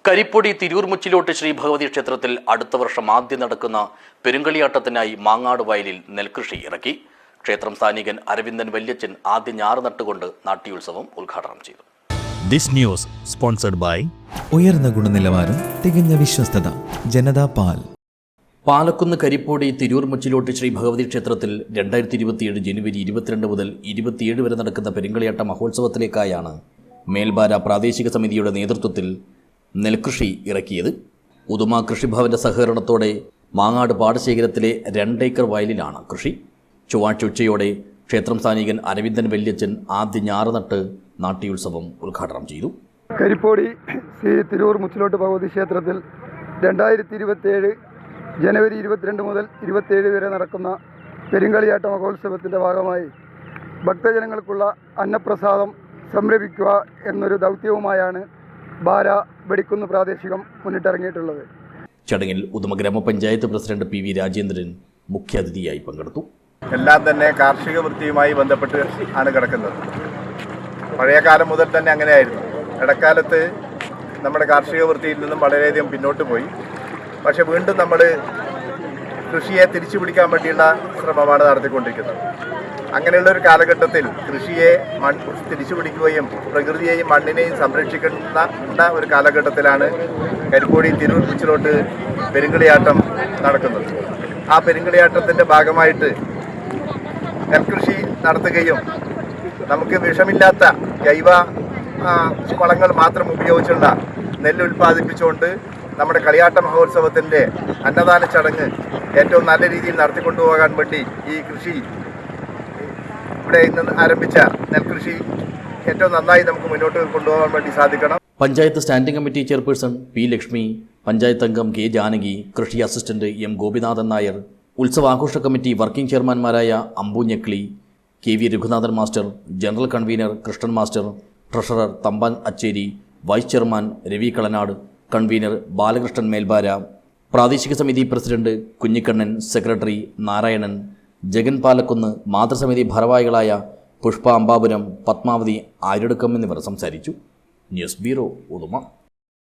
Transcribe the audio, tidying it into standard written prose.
കരിപ്പൊടി തിരൂർ മുച്ചിലോട്ട് ശ്രീ ഭഗവതി ക്ഷേത്രത്തിൽ അടുത്ത വർഷം ആദ്യം നടക്കുന്ന പെരുങ്കളിയാട്ടത്തിനായി മാങ്ങാട് വയലിൽ നെൽകൃഷി ഇറക്കി. ക്ഷേത്രം സ്ഥാനികൻ അരവിന്ദൻ വല്യച്ചൻ ആദ്യ ഞാറ് നട്ടുകൊണ്ട് നാട്യോത്സവം ഉദ്ഘാടനം ചെയ്തു. ദിസ് ന്യൂസ് സ്പോൺസർഡ് ബൈ ഉയർന്ന ഗുണനിലവാരം, തികഞ്ഞ വിശ്വസ്തത, ജനതാ പാൽ. പാലക്കുന്ന് കരിപ്പൊടി തിരൂർ മുച്ചിലോട്ട് ശ്രീ ഭഗവതി ക്ഷേത്രത്തിൽ 2027 ജനുവരി 22 മുതൽ 27 വരെ നടക്കുന്ന പെരുങ്കളിയാട്ട മഹോത്സവത്തിലേക്കായാണ് മേൽബാര പ്രാദേശിക സമിതിയുടെ നേതൃത്വത്തിൽ നെൽകൃഷി ഇറക്കിയത്. ഉദുമ കൃഷിഭവന്റെ സഹകരണത്തോടെ മാങ്ങാട് പാടശേഖരത്തിലെ 2 ഏക്കർ വയലിലാണ് കൃഷി. ചൊവ്വാഴ്ച ഉച്ചയോടെ ക്ഷേത്രം സ്ഥാനികൻ അരവിന്ദൻ വല്യച്ചൻ ആദ്യ ഞാറ് നട്ട് നാട്യോത്സവം ഉദ്ഘാടനം ചെയ്തു. കരിപ്പൊടി ശ്രീ തിരൂർ മുച്ചിലോട്ട് ഭഗവതി ക്ഷേത്രത്തിൽ 2027 ജനുവരി 22 മുതൽ 27 വരെ നടക്കുന്ന പെരുങ്കളിയാട്ട മഹോത്സവത്തിൻ്റെ ഭാഗമായി ഭക്തജനങ്ങൾക്കുള്ള അന്നപ്രസാദം സംരംഭിക്കുക എന്നൊരു ദൗത്യവുമായാണ് ബാര വെടിക്കുന്ന് പ്രാദേശികം മുന്നിട്ടിറങ്ങിയിട്ടുള്ളത്. ചടങ്ങിൽ ഉദുമ ഗ്രാമപഞ്ചായത്ത് പ്രസിഡന്റ് PV രാജേന്ദ്രൻ മുഖ്യാതിഥിയായി പങ്കെടുത്തു. എല്ലാം തന്നെ കാർഷിക വൃത്തിയുമായി ബന്ധപ്പെട്ട് ആണ് കിടക്കുന്നത്. പഴയ കാലം മുതൽ തന്നെ അങ്ങനെയായിരുന്നു. ഇടക്കാലത്ത് നമ്മുടെ കാർഷിക വൃത്തിയിൽ നിന്നും വളരെയധികം പിന്നോട്ട് പോയി. പക്ഷെ വീണ്ടും നമ്മൾ കൃഷിയെ തിരിച്ചു പിടിക്കാൻ വേണ്ടിയുള്ള ശ്രമമാണ് നടത്തിക്കൊണ്ടിരിക്കുന്നത്. അങ്ങനെയുള്ള ഒരു കാലഘട്ടത്തിൽ കൃഷിയെ തിരിച്ചു പിടിക്കുകയും പ്രകൃതിയെയും മണ്ണിനെയും സംരക്ഷിക്കുന്ന ഒരു കാലഘട്ടത്തിലാണ് കരിപ്പൊടി തിരൂർ മുച്ചിലോട്ട് പെരുങ്കളിയാട്ടം നടക്കുന്നത്. ആ പെരുങ്കളിയാട്ടത്തിൻ്റെ ഭാഗമായിട്ട് നെൽകൃഷി നടത്തുകയും നമുക്ക് വിഷമില്ലാത്ത ജൈവ വളങ്ങൾ മാത്രം ഉപയോഗിച്ചുള്ള നെല്ല് ഉൽപ്പാദിപ്പിച്ചുകൊണ്ട് നമ്മുടെ കളിയാട്ട മഹോത്സവത്തിൻ്റെ അന്നദാന ചടങ്ങ് ഏറ്റവും നല്ല രീതിയിൽ നടത്തിക്കൊണ്ടുപോകാൻ വേണ്ടി ഈ കൃഷി ഇവിടെ ഇന്ന് ആരംഭിച്ച നെൽകൃഷി ഏറ്റവും നന്നായി നമുക്ക് മുന്നോട്ട് കൊണ്ടുപോകാൻ വേണ്ടി സാധിക്കണം. Panchayat standing committee chairperson P. Lakshmi, panchayat അംഗം K. ജാനകി, കൃഷി അസിസ്റ്റന്റ് M. ഗോപിനാഥൻ നായർ, ഉത്സവാഘോഷ കമ്മിറ്റി വർക്കിംഗ് ചെയർമാൻമാരായ Ambu Njekli, KV Raghunathan master, general convener Krishnan master, treasurer Thampan Achery, vice chairman Ravi Kalanad, convener Balakrishnan Melbara, പ്രാദേശിക സമിതി പ്രസിഡന്റ് കുഞ്ഞിക്കണ്ണൻ, സെക്രട്ടറി നാരായണൻ, ജഗൻ പാലക്കുന്ന്, മാതൃസമിതി ഭാരവാഹികളായ പുഷ്പ അമ്പാപുരം, പത്മാവതി ആയിരടുക്കം എന്നിവർ സംസാരിച്ചു. News bureau, Uduma.